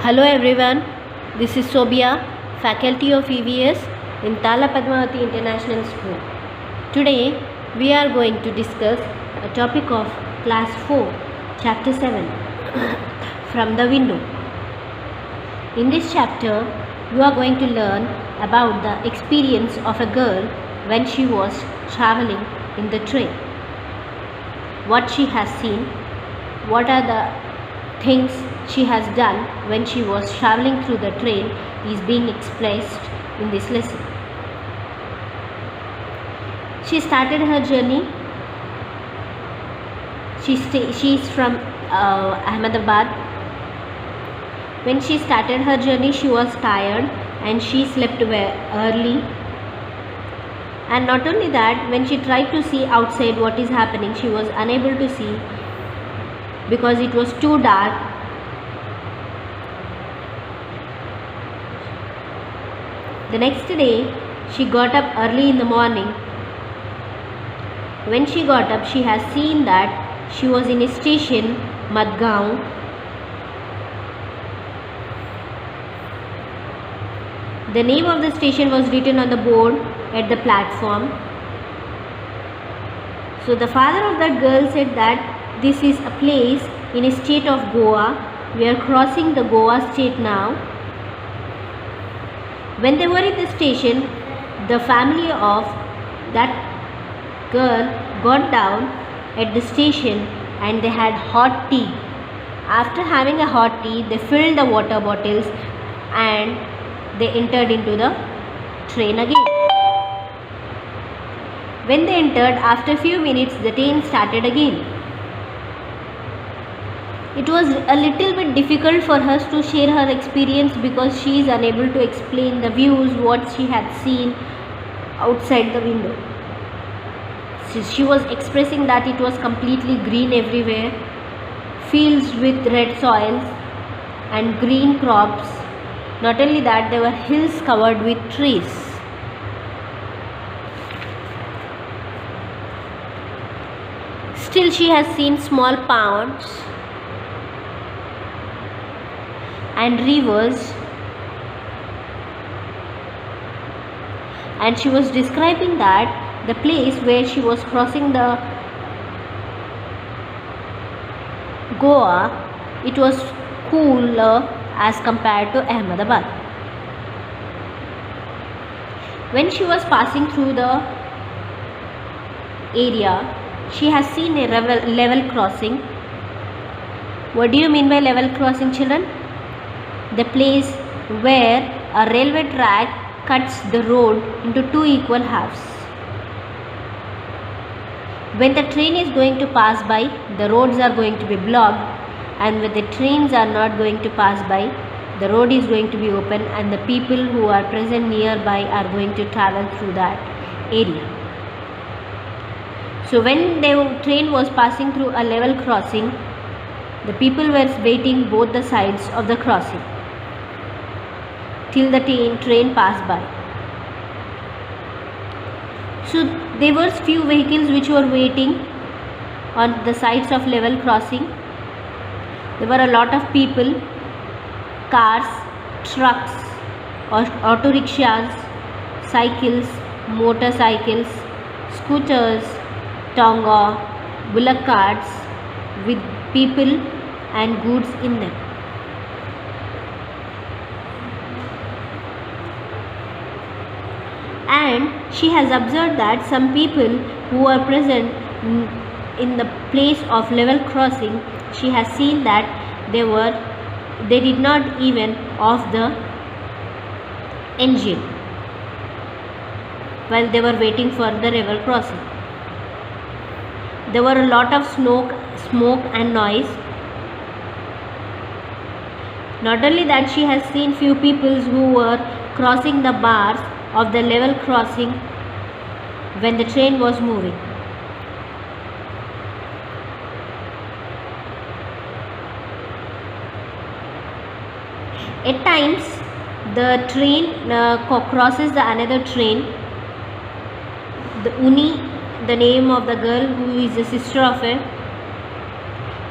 Hello everyone, this is Sobia, faculty of EVS in Tala Padmavati International School. Today we are going to discuss a topic of class 4, chapter 7, from the window. In this chapter, you are going to learn about the experience of a girl when she was traveling in the train. What she has seen, what are the things she has done when she was traveling through the train is being expressed in this lesson. She started her journey. She is from Ahmedabad. When she started her journey, she was tired and she slept early. And not only that, when she tried to see outside what is happening, she was unable to see because it was too dark. The next day, she got up early in the morning. When she got up, she has seen that she was in a station, Madgaon. The name of the station was written on the board at the platform. So the father of that girl said that this is a place in a state of Goa. We are crossing the Goa state now. When they were at the station, the family of that girl got down at the station and they had hot tea. After having a hot tea, they filled the water bottles and they entered into the train again. When they entered, after a few minutes, the train started again. It was a little bit difficult for her to share her experience because she is unable to explain the views, what she had seen outside the window. She was expressing that it was completely green everywhere, fields with red soils and green crops. Not only that, there were hills covered with trees. Still, she has seen small ponds and rivers, and she was describing that the place where she was crossing the Goa, it was cooler as compared to Ahmedabad. When she was passing through the area, she has seen a level crossing. What do you mean by level crossing, children? The place where a railway track cuts the road into two equal halves. When the train is going to pass by, the roads are going to be blocked, and when the trains are not going to pass by, the road is going to be open and the people who are present nearby are going to travel through that area. So when the train was passing through a level crossing, the people were waiting both the sides of the crossing till the train passed by. So there were few vehicles which were waiting on the sides of level crossing. There were a lot of people, cars, trucks, auto rickshaws, cycles, motorcycles, scooters, tonga, bullock carts with people and goods in them. And she has observed that some people who are present in the place of level crossing, she has seen that they did not even off the engine while they were waiting for the level crossing. There were a lot of smoke and noise. Not only that, she has seen few people who were crossing the bars of the level crossing when the train was moving. At times, the train crosses the another train. The Uni, the name of the girl who is the sister of her,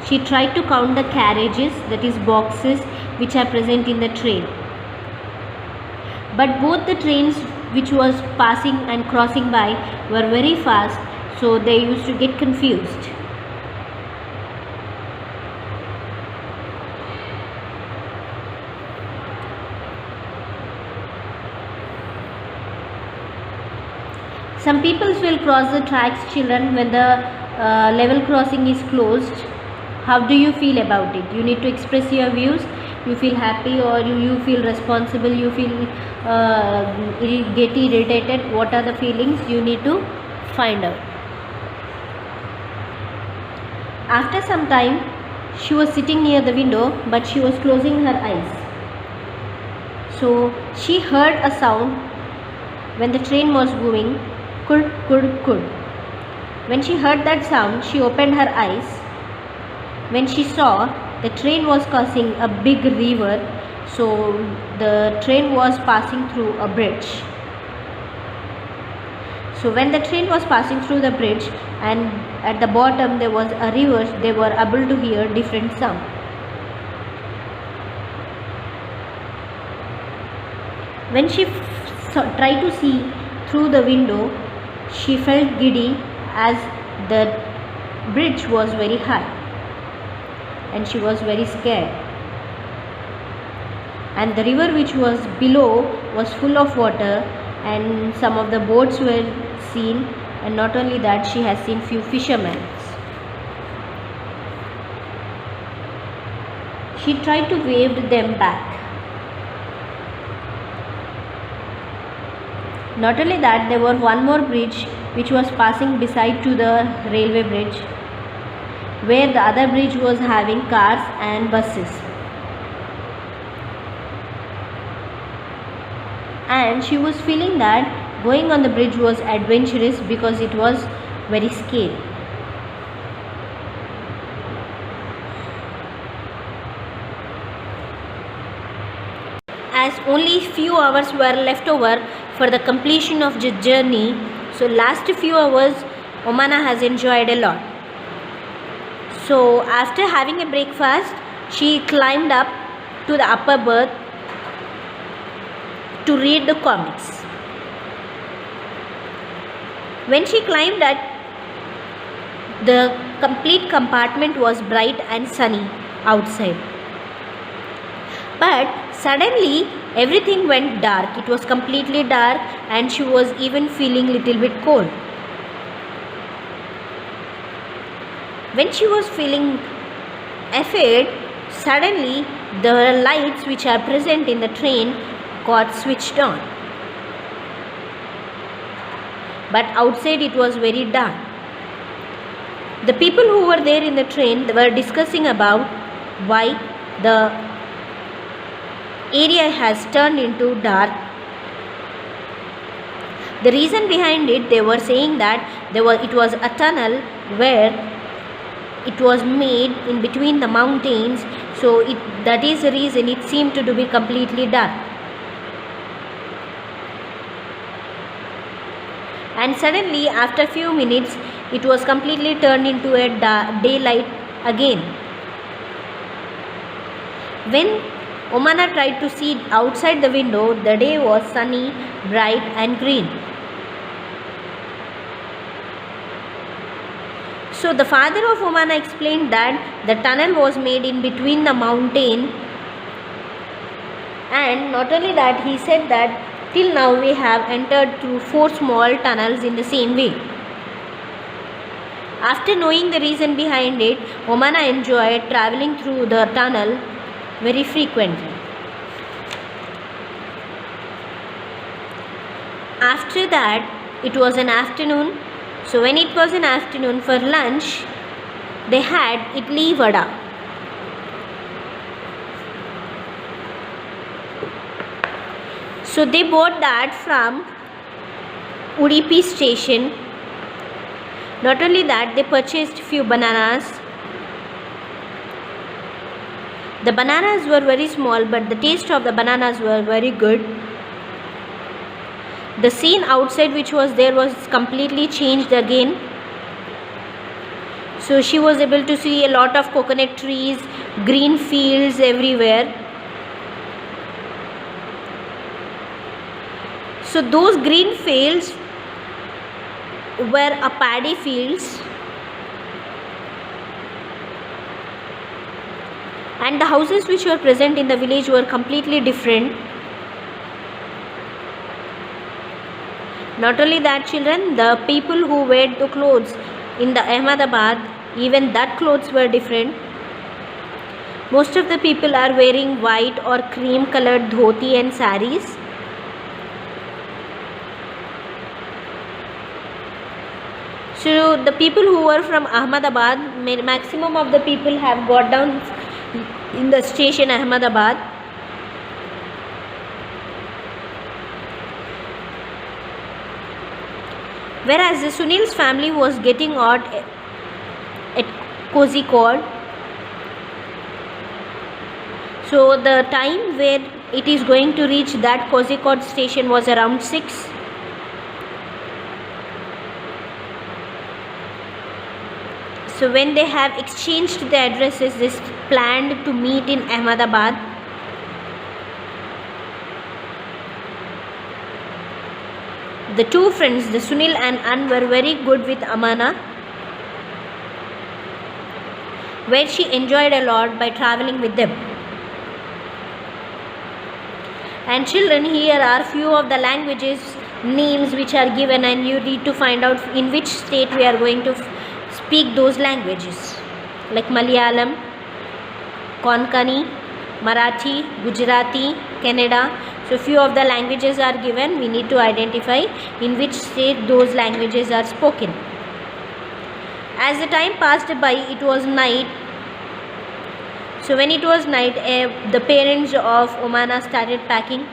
She tried to count the carriages, that is boxes, which are present in the train. But both the trains which was passing and crossing by were very fast, so they used to get confused. Some people will cross the tracks, children, when the level crossing is closed. How do you feel about it? You need to express your views. You feel happy, or you feel responsible, you feel get irritated. What are the feelings? You need to find out. After some time, she was sitting near the window, but she was closing her eyes. So she heard a sound when the train was moving. Kud, kud, kud. When she heard that sound, she opened her eyes. When she saw the train was crossing a big river, so the train was passing through a bridge. So when the train was passing through the bridge and at the bottom there was a river, they were able to hear different sound. When she tried to see through the window, she felt giddy as the bridge was very high and she was very scared. And the river which was below was full of water, and some of the boats were seen, and not only that, she has seen few fishermen. She tried to wave them back. Not only that, there was one more bridge which was passing beside to the railway bridge, where the other bridge was having cars and buses. And she was feeling that going on the bridge was adventurous because it was very scary. As only few hours were left over for the completion of the journey, so last few hours Omana has enjoyed a lot. So after having a breakfast, she climbed up to the upper berth to read the comics. When she climbed that, the complete compartment was bright and sunny outside. But suddenly everything went dark. It was completely dark and she was even feeling little bit cold. When she was feeling afraid, suddenly the lights which are present in the train got switched on. But outside it was very dark. The people who were there in the train, they were discussing about why the area has turned into dark. The reason behind it, they were saying that it was a tunnel where it was made in between the mountains, so that is the reason it seemed to be completely dark. And suddenly after few minutes it was completely turned into a daylight again. When Omana tried to see outside the window, the day was sunny, bright and green. So the father of Omana explained that the tunnel was made in between the mountain, and not only that, he said that till now we have entered through 4 small tunnels in the same way. After knowing the reason behind it, Omana enjoyed traveling through the tunnel very frequently. After that, it was an afternoon. So when it was an afternoon, for lunch they had idli vada. So they bought that from Udupi station. Not only that, they purchased few bananas. The bananas were very small, but the taste of the bananas were very good. The scene outside which was there was completely changed again. So she was able to see a lot of coconut trees, green fields everywhere. So those green fields were a paddy fields, and the houses which were present in the village were completely different. Not only that, children, the people who wear the clothes in the Ahmedabad, even that clothes were different. Most of the people are wearing white or cream colored dhoti and saris. So the people who were from Ahmedabad, maximum of the people have got down in the station Ahmedabad. Whereas the Sunil's family was getting out at Kozhikode. So the time where it is going to reach that Kozhikode station was around 6. So when they have exchanged the addresses, they planned to meet in Ahmedabad. The two friends, the Sunil and Ann, were very good with Amana, where she enjoyed a lot by traveling with them. And children, here are few of the languages names which are given, and you need to find out in which state we are going to speak those languages, like Malayalam, Konkani, Marathi, Gujarati, Kannada. So few of the languages are given. We need to identify in which state those languages are spoken. As the time passed by, it was night. So when it was night, the parents of Omana started packing.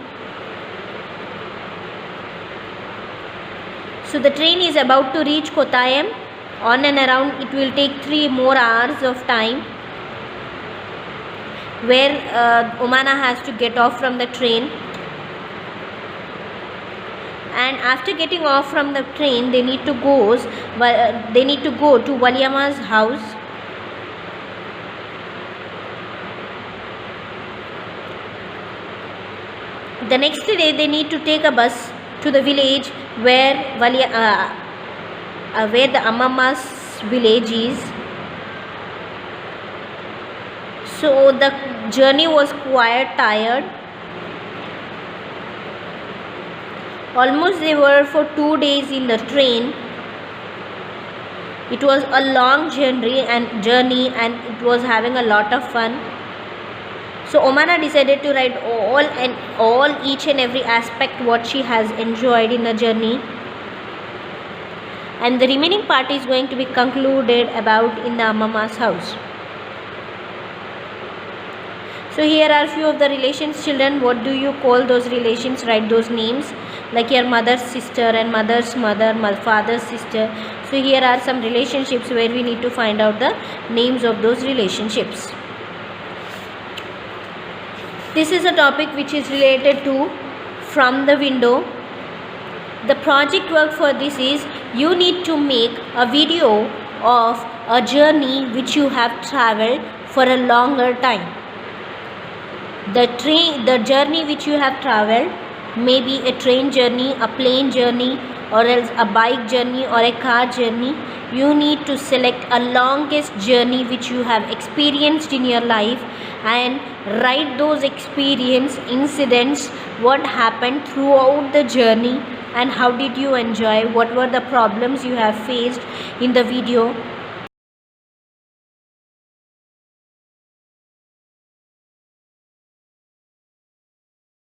So the train is about to reach Kottayam. On and around, it will take 3 more hours of time, where Omana has to get off from the train. And after getting off from the train, they need to go to Waliama's house. The next day, they need to take a bus to the village where the Amama's village is. So the journey was quite tired. Almost they were for 2 days in the train. It was a long journey and it was having a lot of fun. So Omana decided to write each and every aspect what she has enjoyed in the journey. And the remaining part is going to be concluded about in the Amama's house. So here are few of the relations, children. What do you call those relations? Write those names, like your mother's sister and mother's mother, father's sister. So here are some relationships where we need to find out the names of those relationships. This is a topic which is related to From the Window. The project work for this is you need to make a video of a journey which you have traveled for a longer time. The journey which you have traveled may be a train journey, a plane journey, or else a bike journey or a car journey. You need to select a longest journey which you have experienced in your life and write those experience incidents, what happened throughout the journey and how did you enjoy, what were the problems you have faced in the video,